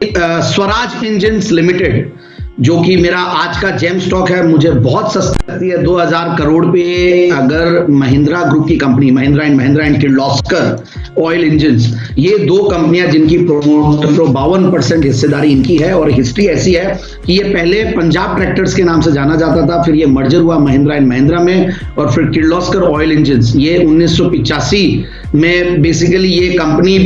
Swaraj engines limited जो कि मेरा आज का जेम स्टॉक है, मुझे बहुत सस्ता लगती है। 2000 करोड़ पे अगर महिंद्रा ग्रुप की company Mahindra and Kirloskar oil engines, ये दो कंपनियां जिनकी 52% हिस्सेदारी इनकी है। और हिस्ट्री ऐसी है कि ये पहले पंजाब ट्रैक्टर्स के नाम से जाना जाता था, फिर ये मर्जर हुआ महिंद्रा एंड महिंद्रा में, और फिर किर्लोस्कर ऑयल इंजन्स ये 1985 में बेसिकली ये कंपनी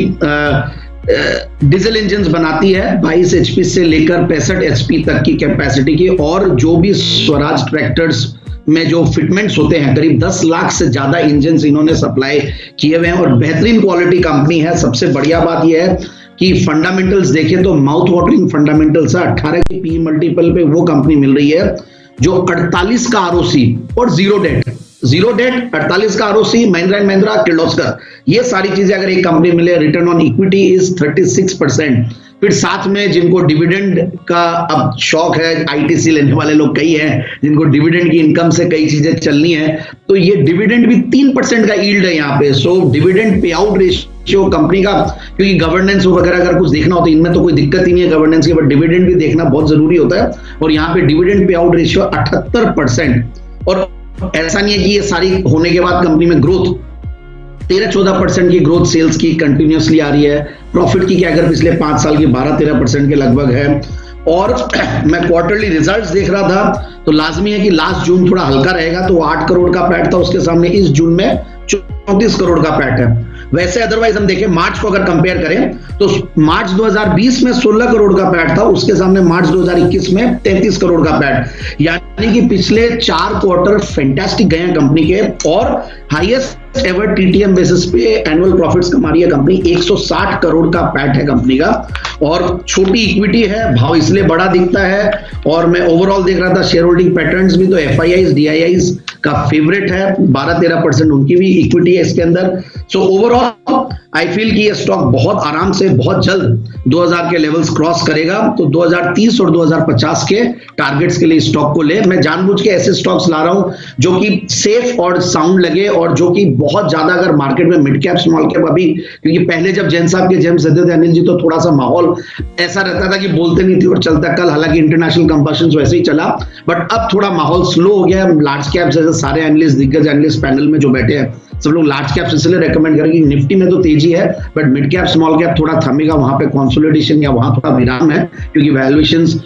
डीजल इंजन्स बनाती है 22 एचपी से लेकर 65 एचपी तक की कैपेसिटी की। और जो भी स्वराज ट्रैक्टर्स में जो फिटमेंट्स होते हैं, करीब 10 लाख से ज्यादा इंजन्स इन्होंने सप्लाई किए हुए हैं और बेहतरीन क्वालिटी कंपनी है। सबसे बढ़िया बात यह है कि फंडामेंटल्स देखें तो माउथ वाटरिंग फंडामेंटल्स है। 18 की पी मल्टीपल पे वो कंपनी मिल रही है जो 48 का आरओसी और जीरो डेट 48 का आरओसी, महिंद्रा एंड महिंद्रा, किर्लोस्कर, ये सारी चीजें अगर एक कंपनी मिले, रिटर्न ऑन इक्विटी इज 36%। फिर साथ में जिनको डिविडेंड का अब शौक है, आईटीसी लेने वाले लोग कई हैं जिनको डिविडेंड की इनकम से कई चीजें चलनी है, तो ये डिविडेंड भी 3% का यील्ड है यहाँ पे। So dividend pay out ratio company का, क्योंकि गवर्नेंस वगैरह अगर कुछ देखना हो तो इनमें तो कोई दिक्कत ही नहीं है गवर्नेंस की, बट डिविडेंड भी देखना बहुत जरूरी होता है। और यहाँ पे डिविडेंड पे आउट रेशियो 78%। और ऐसा नहीं है कि ये सारी होने के बाद कंपनी में ग्रोथ 13-14% की ग्रोथ सेल्स की कंटिन्यूअसली आ रही है। प्रॉफिट की क्या अगर पिछले 5 साल की 12-13% के लगभग है। और मैं क्वार्टरली रिजल्ट्स देख रहा था तो लाजमी है कि लास्ट जून थोड़ा हल्का रहेगा, तो 8 करोड़ का पैट था, उसके सामने इस जून में 34 करोड़ का पैट है। वैसे अदरवाइज हम देखें मार्च को अगर कंपेयर करें तो मार्च 2020 में 16 करोड़ का पैट था, उसके सामने मार्च 2021 में 33 करोड़ का पैट, यानी कि पिछले 4 क्वार्टर फैंटास्टिक गए हैं कंपनी के। और हाईएस्ट एवर टीटीएम बेसिस पे एनुअल प्रॉफिट्स कमा रही है कंपनी, 160 करोड़ का पैट है कंपनी का। और छोटी इक्विटी है, भाव इसलिए बड़ा दिखता है। और मैं ओवरऑल देख रहा था शेयर होल्डिंग पैटर्न्स भी, तो एफआईआईज डीआईआईज का फेवरेट है, 12-13% उनकी भी इक्विटी है इसके अंदर। सो ओवरऑल आई फील कि ये स्टॉक बहुत आराम से बहुत जल्द 2000 के लेवल्स क्रॉस करेगा। तो 2030 और 2050 के टारगेट्स के लिए स्टॉक को ले। मैं जानबूझ के ऐसे स्टॉक्स ला रहा हूं जो कि सेफ और साउंड लगे, और जो कि बहुत ज्यादा अगर मार्केट में मिड कैप स्मॉल कैप अभी, क्योंकि पहले जब जैन साहब के जेम्स देते थे अनिल जी, तो थोड़ा सा माहौल ऐसा रहता था कि बोलते नहीं थे और चलता कल, हालांकि इंटरनेशनल कंपल्शन वैसे ही चला, बट अब थोड़ा माहौल स्लो हो गया। लार्ज कैप जैसे सारे एनालिस्ट, दिग्गज एनालिस्ट पैनल में जो बैठे हैं सब लोग लार्ज कैप इसलिए रेकमेंड करेंगे। निफ्टी में तो तेजी है, but mid cap small cap थोड़ा थमेगा, वहां पे कंसोलिडेशन या वहां थोड़ा विराम है, क्योंकि वैल्यूएशंस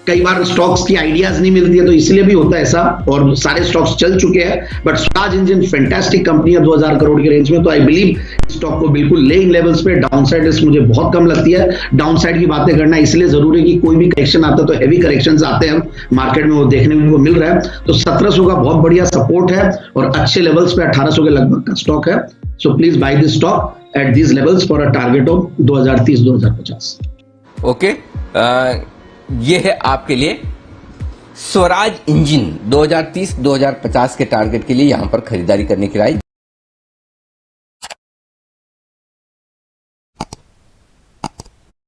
कई बार स्टॉक्स की आइडियाज नहीं मिलती है, तो इसलिए भी होता है ऐसा। और सारे स्टॉक्स चल चुके हैं, but Swaraj engine fantastic company है 2000 करोड़ के रेंज में, तो आई बिलीव स्टॉक को बिल्कुल ले इन लेवल्स पे। डाउनसाइड रिस्क मुझे बहुत कम लगती है। डाउनसाइड की बातें करना इसलिए जरूरी है कि कोई भी करेक्शन आता है तो हैवी करेक्शंस आते हैं मार्केट में, वो देखने को मिल रहा है। तो 1700 का बहुत बढ़िया सपोर्ट है और अच्छे लेवल्स पे 1800 के लगभग का स्टॉक है। So please buy this stock at these levels for a target of 2030-2050। Okay, ये है आपके लिए स्वराज इंजन 2030-2050 के टारगेट के लिए यहां पर खरीदारी करने की राय।